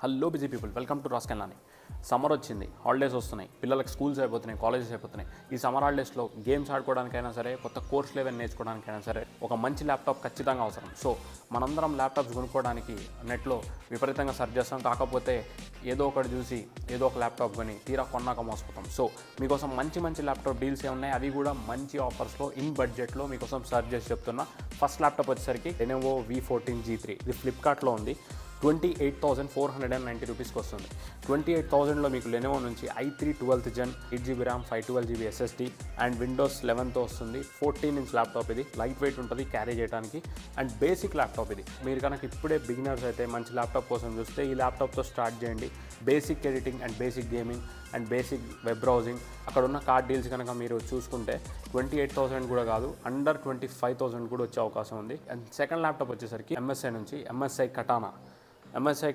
Hello busy people, welcome to రాస్కెన్ లాని. Summer వచ్చింది, హాలిడేస్ వస్తున్నాయి, పిల్లలకు స్కూల్స్ అయిపోతున్నాయి, కాలేజెస్ అయిపోతున్నాయి. ఈ సమ్మర్ హాలిడేస్లో గేమ్స్ ఆడుకోవడానికైనా సరే, కొత్త కోర్స్ లెవెల్ నేర్చుకోవడానికైనా సరే ఒక మంచి ల్యాప్టాప్ ఖచ్చితంగా అవసరం. సో మనందరం ల్యాప్టాప్స్ కొనుక్కోవడానికి నెట్లో విపరీతంగా సెర్చ్ చేస్తాం. కాకపోతే ఏదో ఒకటి చూసి ఏదో ఒక ల్యాప్టాప్ కొని తీరా కొన్నాక మోసపోతాం. సో మీకోసం మంచి ల్యాప్టాప్ డీల్స్ ఉన్నాయి, అవి కూడా మంచి ఆఫర్స్లో ఇన్ బడ్జెట్లో మీకోసం సెర్చ్ చేసి చెప్తున్నా. ఫస్ట్ ల్యాప్టాప్ వచ్చేసరికి Lenovo V14 G3. ఇది ఫ్లిప్కార్ట్లో ఉంది. 28,490 రూపీస్కి వస్తుంది. 28,000లో మీకు లెనోవో నుంచి i3 12th Gen 8GB RAM 512GB SSD and Windows 11తో వస్తుంది. 14-inch laptop. ఇది లైట్ వెయిట్ ఉంటుంది క్యారీ చేయడానికి అండ్ బేసిక్ ల్యాప్టాప్. ఇది మీరు కనుక ఇప్పుడే బిగినర్స్ అయితే మంచి ల్యాప్టాప్ కోసం చూస్తే ఈ ల్యాప్టాప్తో స్టార్ట్ చేయండి. Basic editing and basic gaming and basic web browsing, అక్కడ ఉన్న కార్డ్ డీల్స్ కనుక మీరు చూసుకుంటే 28,000 కూడా కాదు, అండర్ 25,000 కూడా వచ్చే అవకాశం ఉంది. అండ్ సెకండ్ ల్యాప్టాప్ వచ్చేసరికి MSI నుంచి MSI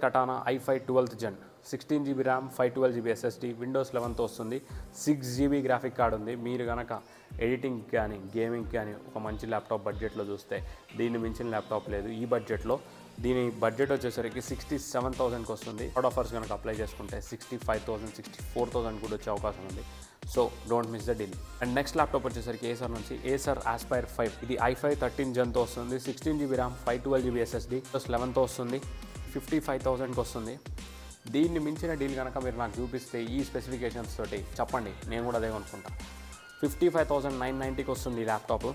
Katana i5 12th Gen 16GB RAM 512GB SSD Windows 11తో వస్తుంది. 6GB గ్రాఫిక్ కార్డ్ ఉంది. మీరు కనుక ఎడిటింగ్ కానీ గేమింగ్ కానీ ఒక మంచి ల్యాప్టాప్ బడ్జెట్లో చూస్తే దీన్ని మించిన ల్యాప్టాప్ లేదు ఈ బడ్జెట్లో. దీని బడ్జెట్ వచ్చేసరికి 67,000కి వస్తుంది. ఆఫర్స్ కనుక అప్లై చేసుకుంటే 65,000 64,000 కూడా వచ్చే అవకాశం ఉంది. So don't miss the deal. And next laptop వచ్చేసరికి ఏసర్ నుంచి Acer Aspire 5. ఇది i5 13 Genతో వస్తుంది. 16GB RAM 512GB SSD Windows 11తో వస్తుంది. 55,000కి వస్తుంది. దీన్ని మించిన డీల్ కనుక మీరు నాకు చూపిస్తే ఈ స్పెసిఫికేషన్స్ తోటి చెప్పండి, నేను కూడా అదే కొనుక్కుంటా. 55,990కి వస్తుంది ఈ ల్యాప్టాప్.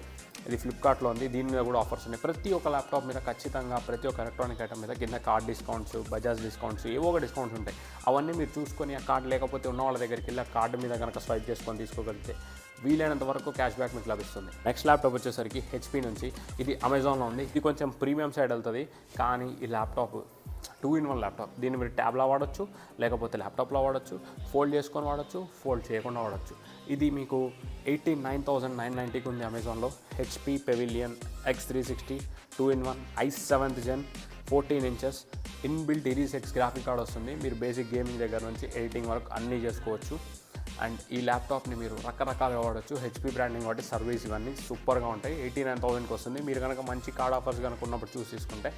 ఇది ఫ్లిప్కార్ట్లో ఉంది. దీని మీద కూడా ఆఫర్స్ ఉన్నాయి. ప్రతి ఒక్క ల్యాప్టాప్ మీద ఖచ్చితంగా ప్రతి ఒక్క ఎలక్ట్రానిక్ ఐటమ్ మీద కింద కార్డ్ డిస్కౌంట్స్, బజాజ్ డిస్కౌంట్స్, ఏవో ఒక డిస్కౌంట్స్ ఉంటాయి. అవన్నీ మీరు చూసుకొని ఆ కార్డు లేకపోతే ఉన్న వాళ్ళ దగ్గరికి వెళ్ళి ఆ కార్డు మీద కనుక స్వైప్ చేసుకొని తీసుకోగలిగితే వీలైనంత వరకు క్యాష్ బ్యాక్ మీకు లభిస్తుంది. నెక్స్ట్ ల్యాప్టాప్ వచ్చేసరికి HP నుంచి. ఇది అమెజాన్లో ఉంది. ఇది కొంచెం ప్రీమియం సైడ్ వెళ్తుంది, కానీ ఈ ల్యాప్టాప్ 2-in-1 ల్యాప్టాప్. దీన్ని మీరు ట్యాబ్లో వాడచ్చు, లేకపోతే ల్యాప్టాప్లో వాడచ్చు, ఫోల్డ్ చేసుకొని వాడచ్చు, ఫోల్డ్ చేయకుండా వాడచ్చు. ఇది మీకు 89,990కి ఉంది అమెజాన్లో. HP Pavilion X360 2-in-1 i7th Gen 14 inches inbuilt Series X graphic card వస్తుంది. మీరు బేసిక్ గేమింగ్ దగ్గర నుంచి ఎడిటింగ్ వరకు అన్నీ చేసుకోవచ్చు. అండ్ ఈ ల్యాప్టాప్ని మీరు రకరకాలుగా వాడచ్చు. HP బ్రాండింగ్ కాబట్టి సర్వీస్ ఇవన్నీ సూపర్గా ఉంటాయి. 89,000కి వస్తుంది. మీరు కనుక మంచి కార్డ్ ఆఫర్స్ కనుక ఉన్నప్పుడు చూసి తీసుకుంటే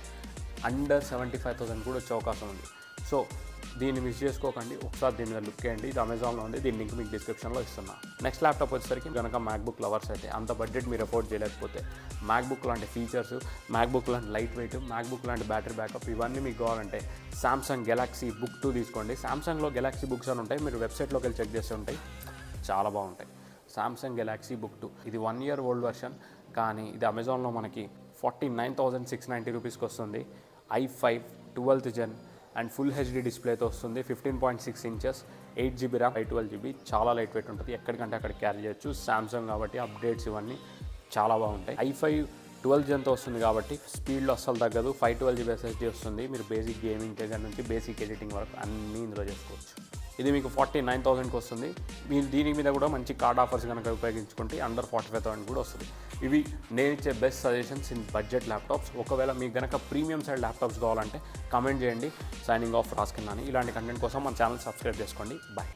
అండర్ 75,000 కూడా వచ్చే అవకాశం ఉంది. సో దీన్ని మిస్ చేసుకోకండి, ఒకసారి దీని మీద లుక్ చేయండి. ఇది అమెజాన్లో ఉంది. దీని లింక్ మీకు డిస్క్రిప్షన్లో ఇస్తున్నా. నెక్స్ట్ ల్యాప్టాప్ వచ్చేసరికి కనుక మ్యాక్బుక్ లవర్స్ అయితే, అంత బడ్జెట్ మీరు అఫోర్డ్ చేయలేకపోతే, మ్యాక్బుక్ లాంటి ఫీచర్స్, మ్యాక్బుక్ లాంటి లైట్ వెయిట్, మ్యాక్బుక్ లాంటి బ్యాటరీ బ్యాకప్ ఇవన్నీ మీకు కావాలంటే సామ్సంగ్ గెలాక్సీ బుక్ 2 తీసుకోండి. సామ్సంగ్లో గెలాక్సీ బుక్స్ అని ఉంటాయి, మీరు వెబ్సైట్లోకి వెళ్ళి చెక్ చేస్తూ ఉంటాయి, చాలా బాగుంటాయి. సామ్సంగ్ గెలాక్సీ బుక్ 2 ఇది 1 year ఓల్డ్ వెర్షన్, కానీ ఇది అమెజాన్లో మనకి 49,690 రూపీస్కి వస్తుంది. i5 12th Gen and full HD డిస్ప్లేతో వస్తుంది. 15.6 inches 8GB RAM 512GB, చాలా లైట్ వెయిట్ ఉంటుంది. ఎక్కడికంటే అక్కడ క్యారీ చేయొచ్చు. సామ్సంగ్ కాబట్టి అప్డేట్స్ ఇవన్నీ చాలా బాగుంటాయి. i5 12th Genతో వస్తుంది కాబట్టి స్పీడ్లో అస్సలు తగ్గదు. 512GB SSD వస్తుంది. మీరు బేసిక్ గేమింగ్ దగ్గర నుంచి బేసిక్ ఎడిటింగ్ వరకు అన్నీ ఇందులో చేసుకోవచ్చు. ఇది మీకు 49,000కి వస్తుంది. మీరు దీని మీద కూడా మంచి కార్డ్ ఆఫర్స్ కనుక ఉపయోగించుకుంటే అండర్ 45,000 కూడా వస్తుంది. ఇవి నేను ఇచ్చే best suggestions in budget laptops. ఒకవేళ మీకు కనుక ప్రీమియం సైడ్ ల్యాప్టాప్స్ కావాలంటే కామెంట్ చేయండి. సైనింగ్ ఆఫ్ రాస్కెన్ లాని. ఇలాంటి కంటెంట్ కోసం మన ఛానల్ సబ్స్క్రైబ్ చేసుకోండి. బాయ్.